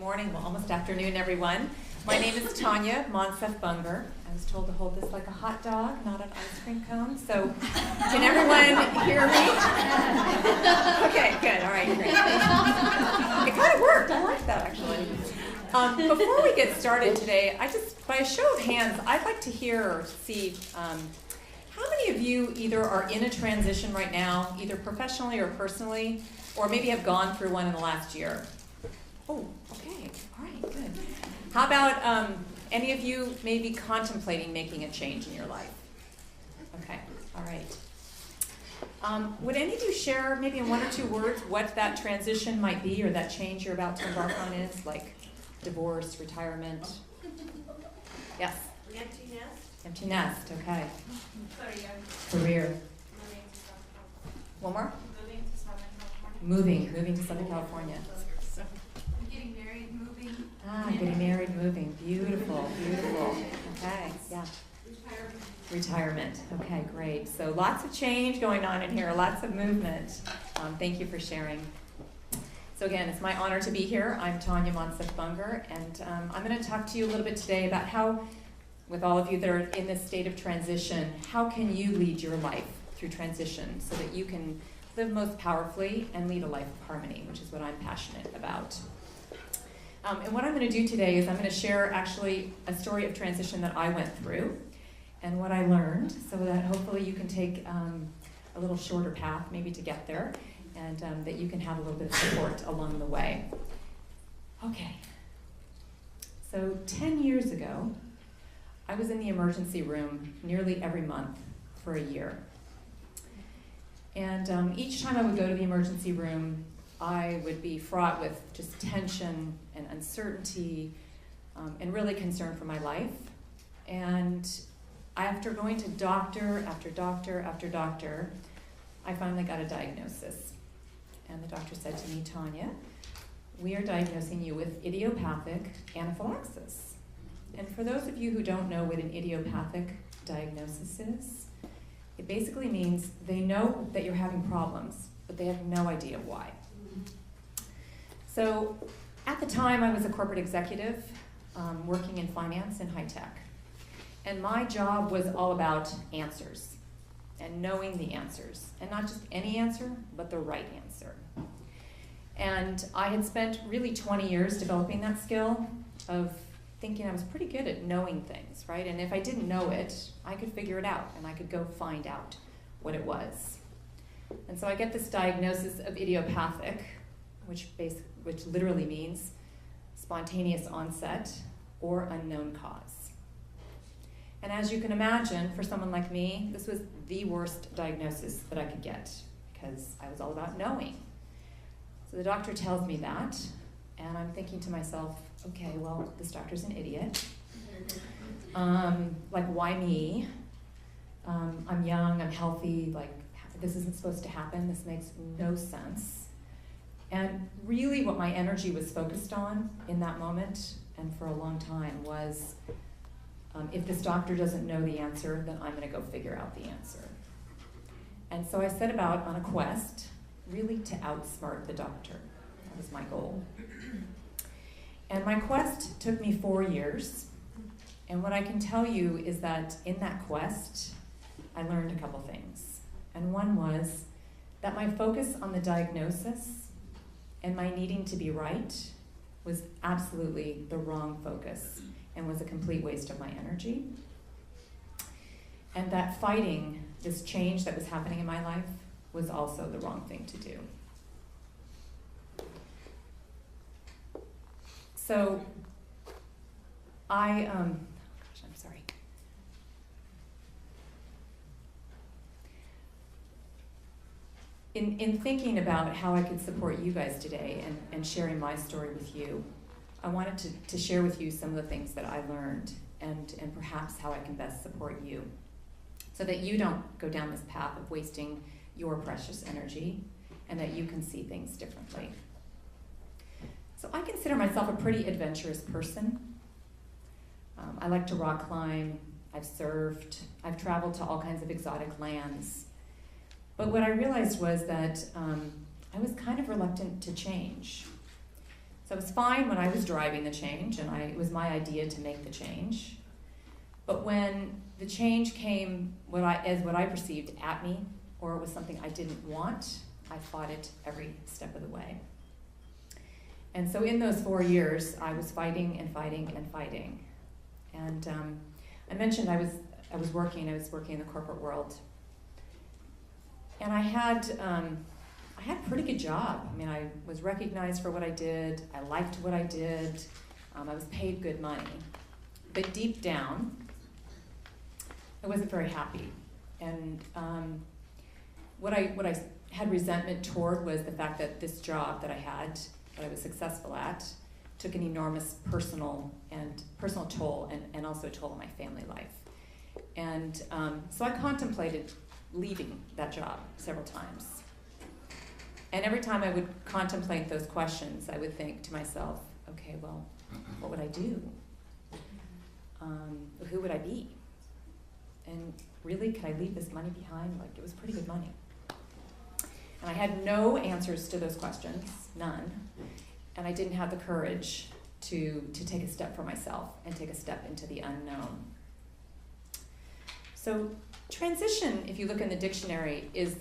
morning, well, almost afternoon, everyone. My name is Tanya Monsef Bunger. I was told to hold this like a hot dog, not an ice cream cone. So, can everyone hear me? Okay, good. All right, great. It kind of worked. I like that, actually. Before we get started today, by a show of hands, I'd like to hear or see how many of you either are in a transition right now, either professionally or personally, or maybe have gone through one in the last year? Oh, okay. All right, good. How about any of you maybe contemplating making a change in your life? Okay, all right. Would any of you share maybe in one or two words what that transition might be or that change you're about to embark on is, like divorce, retirement? Yes? Empty nest. Empty nest, okay. Career. Career. One more? Moving to Southern California. Moving to Southern California. Getting married, moving. Getting married, moving. Beautiful, beautiful. Okay, yeah. Retirement. Okay, great. So lots of change going on in here, lots of movement. Thank you for sharing. So again, it's my honor to be here. I'm Tanya Monsef Bunger, and I'm going to talk to you a little bit today about how, with all of you that are in this state of transition, how can you lead your life through transition so that you can live most powerfully and lead a life of harmony, which is what I'm passionate about. And what I'm going to do today is I'm going to share actually a story of transition that I went through and what I learned so that hopefully you can take a little shorter path maybe to get there and that you can have a little bit of support along the way. Okay. So 10 years ago, I was in the emergency room nearly every month for a year. And each time I would go to the emergency room, I would be fraught with just tension and uncertainty and really concern for my life. And after going to doctor after doctor after doctor, I finally got a diagnosis. And the doctor said to me, Tanya, we are diagnosing you with idiopathic anaphylaxis. And for those of you who don't know what an idiopathic diagnosis is, it basically means they know that you're having problems, but they have no idea why. So at the time, I was a corporate executive working in finance and high tech. And my job was all about answers and knowing the answers. And not just any answer, but the right answer. And I had spent really 20 years developing that skill of thinking I was pretty good at knowing things, right? And if I didn't know it, I could figure it out and I could go find out what it was. And so I get this diagnosis of idiopathic, which literally means spontaneous onset or unknown cause. And as you can imagine, for someone like me, this was the worst diagnosis that I could get because I was all about knowing. So the doctor tells me that, and I'm thinking to myself, okay, well, this doctor's an idiot. Like, why me? I'm young, I'm healthy, like, this isn't supposed to happen, this makes no sense. And really what my energy was focused on in that moment, and for a long time, was if this doctor doesn't know the answer, then I'm gonna go figure out the answer. And so I set about on a quest, really to outsmart the doctor. That was my goal. And my quest took me 4 years. And what I can tell you is that in that quest, I learned a couple things. And one was that my focus on the diagnosis and my needing to be right was absolutely the wrong focus and was a complete waste of my energy. And that fighting this change that was happening in my life was also the wrong thing to do. So I'm sorry. In thinking about how I could support you guys today and sharing my story with you, I wanted to share with you some of the things that I learned and perhaps how I can best support you so that you don't go down this path of wasting your precious energy and that you can see things differently. So I consider myself a pretty adventurous person. I like to rock climb, I've surfed, I've traveled to all kinds of exotic lands. But what I realized was that I was kind of reluctant to change. So So I was fine when I was driving the change, and it was my idea to make the change. But when the change came as what I perceived at me, or it was something I didn't want, I fought it every step of the way. And so in those 4 years, I was fighting and fighting and fighting. And I mentioned I was working in the corporate world. And I had a pretty good job. I mean, I was recognized for what I did. I liked what I did. I was paid good money. But deep down, I wasn't very happy. And what I had resentment toward was the fact that this job that I was successful at, took an enormous personal toll and also a toll on my family life. And so I contemplated leaving that job several times. And every time I would contemplate those questions, I would think to myself, okay, well, what would I do? Who would I be? And really, could I leave this money behind? Like, it was pretty good money. And I had no answers to those questions, none. And I didn't have the courage to take a step for myself and take a step into the unknown. So transition, if you look in the dictionary, is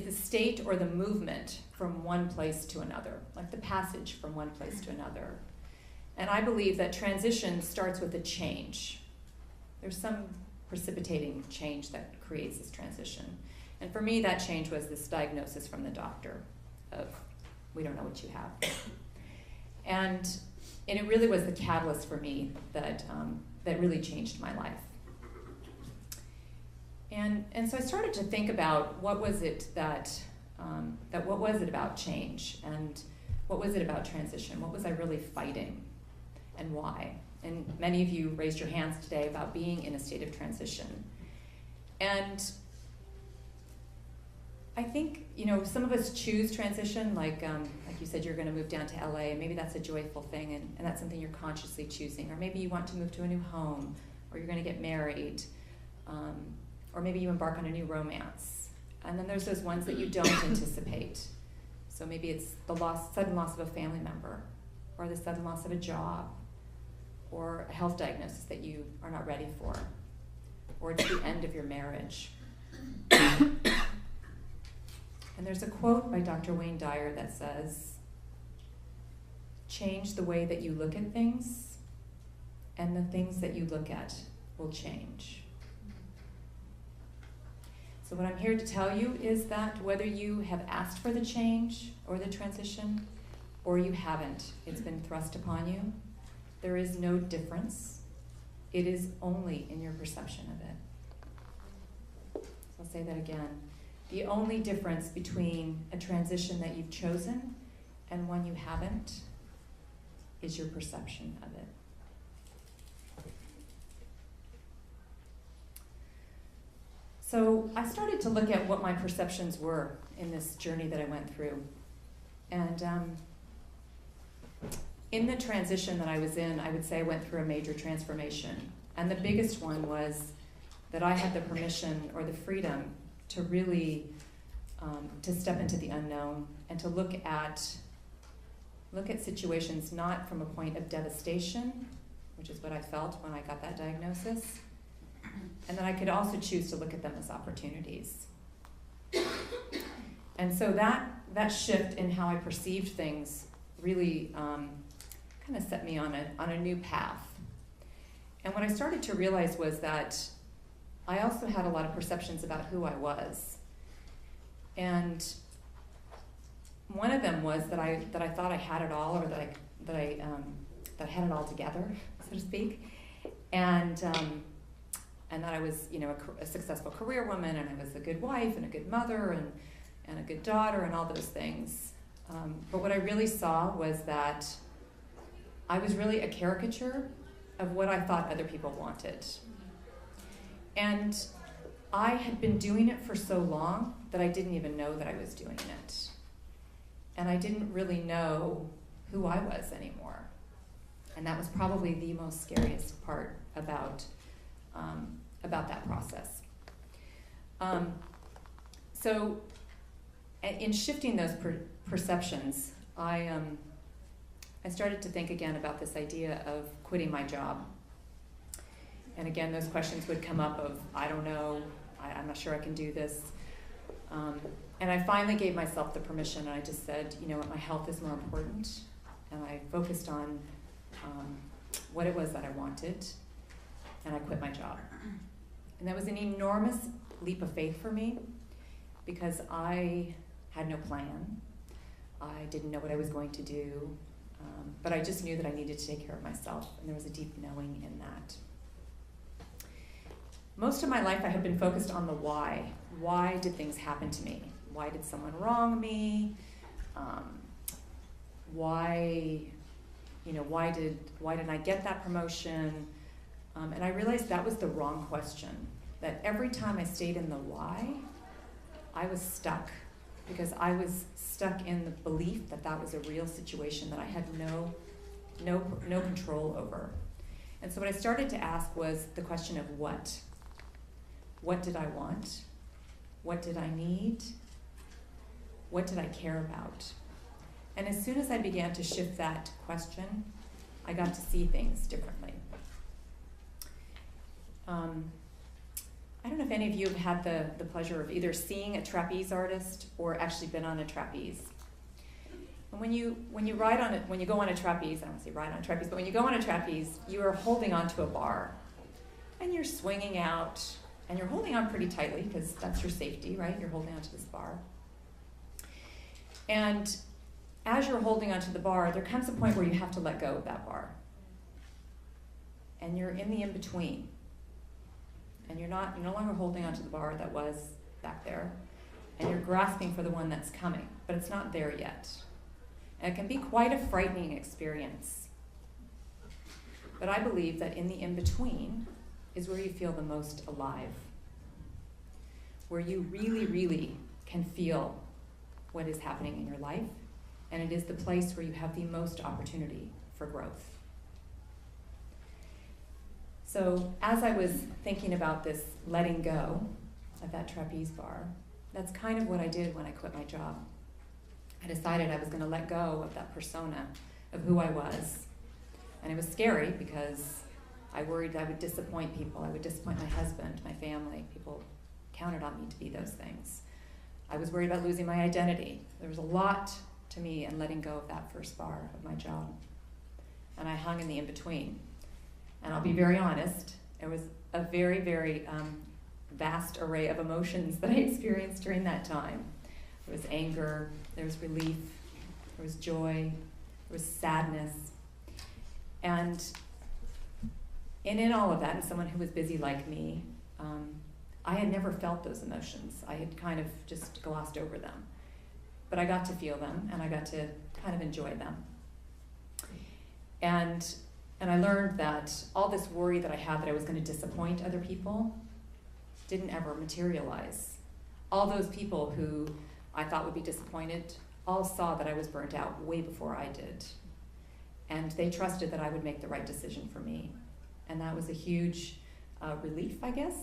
the state or the movement from one place to another, like the passage from one place to another. And I believe that transition starts with a change. There's some precipitating change that creates this transition. And for me, that change was this diagnosis from the doctor of, we don't know what you have. And it really was the catalyst for me that really changed my life. And so I started to think about what was it what was it about change, and what was it about transition? What was I really fighting, and why? And many of you raised your hands today about being in a state of transition. And I think, some of us choose transition, like you said, you're going to move down to LA, and maybe that's a joyful thing, and that's something you're consciously choosing. Or maybe you want to move to a new home, or you're going to get married, or maybe you embark on a new romance. And then there's those ones that you don't anticipate. So maybe it's the sudden loss of a family member, or the sudden loss of a job, or a health diagnosis that you are not ready for, or it's the end of your marriage. And there's a quote by Dr. Wayne Dyer that says, "Change the way that you look at things, and the things that you look at will change." So what I'm here to tell you is that whether you have asked for the change or the transition, or you haven't, it's been thrust upon you, there is no difference. It is only in your perception of it. So I'll say that again. The only difference between a transition that you've chosen and one you haven't is your perception of it. So I started to look at what my perceptions were in this journey that I went through. And in the transition that I was in, I would say I went through a major transformation. And the biggest one was that I had the permission or the freedom to really to step into the unknown and to look at situations not from a point of devastation, which is what I felt when I got that diagnosis, and then I could also choose to look at them as opportunities. And so that shift in how I perceived things really kind of set me on a new path. And what I started to realize was that I also had a lot of perceptions about who I was. And one of them was that I thought I had it all, or that I had it all together, so to speak, and that I was, a successful career woman, and I was a good wife and a good mother and a good daughter and all those things. But what I really saw was that I was really a caricature of what I thought other people wanted. And I had been doing it for so long that I didn't even know that I was doing it. And I didn't really know who I was anymore. And that was probably the most scariest part about that process. So in shifting those perceptions, I started to think again about this idea of quitting my job. And again, those questions would come up of, I don't know, I'm not sure I can do this. And I finally gave myself the permission, and I just said, you know what, my health is more important. And I focused on what it was that I wanted, and I quit my job. And that was an enormous leap of faith for me, because I had no plan. I didn't know what I was going to do, but I just knew that I needed to take care of myself, and there was a deep knowing in that. Most of my life I have been focused on the why. Why did things happen to me? Why did someone wrong me? Why didn't I get that promotion? And I realized that was the wrong question. That every time I stayed in the why, I was stuck, because I was stuck in the belief that that was a real situation that I had no control over. And so what I started to ask was the question of what. What did I want? What did I need? What did I care about? And as soon as I began to shift that question, I got to see things differently. I don't know if any of you have had the pleasure of either seeing a trapeze artist or actually been on a trapeze. And when you ride on it, when you go on a trapeze, I don't want to say ride on a trapeze, but when you go on a trapeze, you are holding onto a bar, and you're swinging out, and you're holding on pretty tightly because that's your safety, right? You're holding onto this bar. And as you're holding onto the bar, there comes a point where you have to let go of that bar. And you're in the in-between. And you're no longer holding onto the bar that was back there, and you're grasping for the one that's coming, but it's not there yet. And it can be quite a frightening experience. But I believe that in the in-between is where you feel the most alive, where you really, really can feel what is happening in your life, and it is the place where you have the most opportunity for growth. So as I was thinking about this letting go of that trapeze bar, that's kind of what I did when I quit my job. I decided I was going to let go of that persona of who I was. And it was scary because I worried I would disappoint people. I would disappoint my husband, my family. People counted on me to be those things. I was worried about losing my identity. There was a lot to me in letting go of that first bar of my job. And I hung in the in-between. And I'll be very honest, it was a very, very vast array of emotions that I experienced during that time. There was anger, there was relief, there was joy, there was sadness. And in all of that, and someone who was busy like me, I had never felt those emotions. I had kind of just glossed over them. But I got to feel them, and I got to kind of enjoy them. And I learned that all this worry that I had that I was going to disappoint other people didn't ever materialize. All those people who I thought would be disappointed all saw that I was burnt out way before I did. And they trusted that I would make the right decision for me. And that was a huge relief, I guess.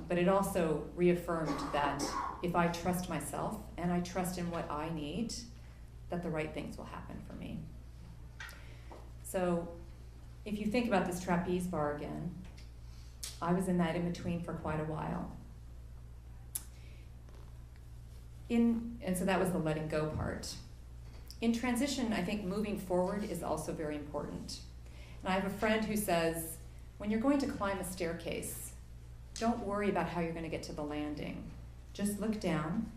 But it also reaffirmed that if I trust myself and I trust in what I need, that the right things will happen for me. So if you think about this trapeze bar again, I was in that in-between for quite a while. And so that was the letting go part. In transition, I think moving forward is also very important. And I have a friend who says, when you're going to climb a staircase, don't worry about how you're going to get to the landing. Just look down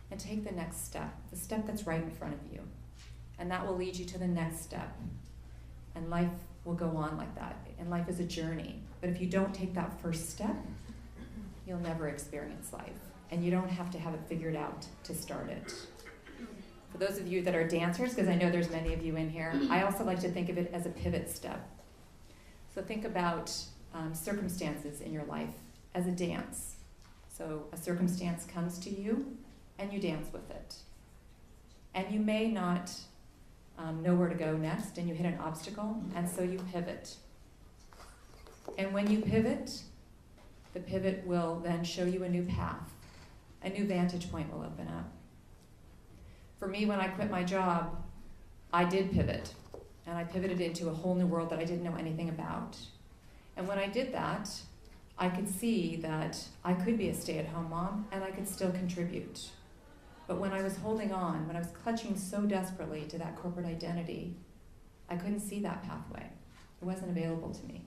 and take the next step, the step that's right in front of you. And that will lead you to the next step. And life will go on like that. And life is a journey. But if you don't take that first step, you'll never experience life. And you don't have to have it figured out to start it. For those of you that are dancers, because I know there's many of you in here, I also like to think of it as a pivot step. So think about circumstances in your life as a dance. So a circumstance comes to you, and you dance with it. And you may not know where to go next, and you hit an obstacle, and so you pivot. And when you pivot, the pivot will then show you a new path. A new vantage point will open up. For me, when I quit my job, I did pivot, and I pivoted into a whole new world that I didn't know anything about. And when I did that, I could see that I could be a stay-at-home mom and I could still contribute. But when I was holding on, when I was clutching so desperately to that corporate identity, I couldn't see that pathway. It wasn't available to me.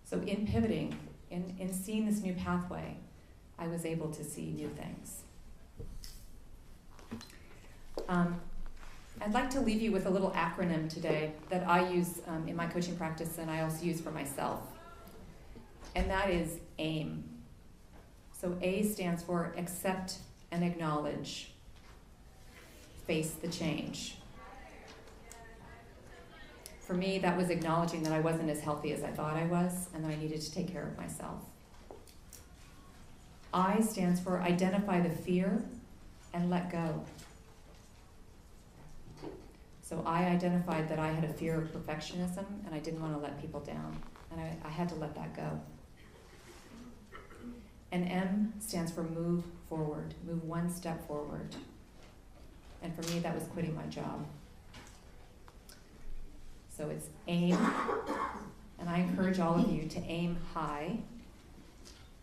So in pivoting, in seeing this new pathway, I was able to see new things. I'd like to leave you with a little acronym today that I use in my coaching practice and I also use for myself. And that is AIM. So A stands for accept and acknowledge. Face the change. For me, that was acknowledging that I wasn't as healthy as I thought I was and that I needed to take care of myself. I stands for identify the fear and let go. So I identified that I had a fear of perfectionism and I didn't want to let people down. And I had to let that go. And M stands for move forward, move one step forward. And for me, that was quitting my job. So it's aim, and I encourage all of you to aim high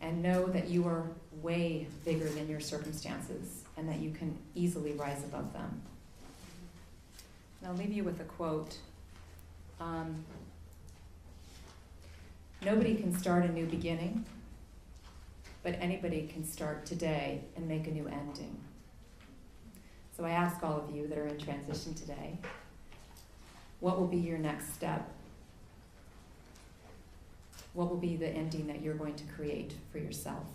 and know that you are way bigger than your circumstances and that you can easily rise above them. And I'll leave you with a quote. Nobody can start a new beginning, but anybody can start today and make a new ending. So I ask all of you that are in transition today, what will be your next step? What will be the ending that you're going to create for yourself?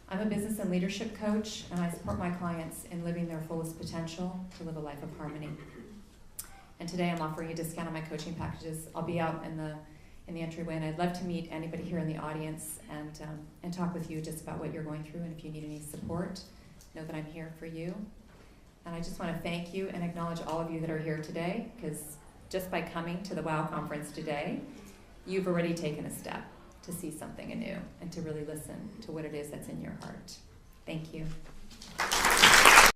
I'm a business and leadership coach, and I support my clients in living their fullest potential to live a life of harmony. And today I'm offering a discount on my coaching packages. I'll be out in the entryway, and I'd love to meet anybody here in the audience and talk with you just about what you're going through, and if you need any support, know that I'm here for you. And I just want to thank you and acknowledge all of you that are here today, because just by coming to the WOW conference today, you've already taken a step to see something anew and to really listen to what it is that's in your heart. Thank you.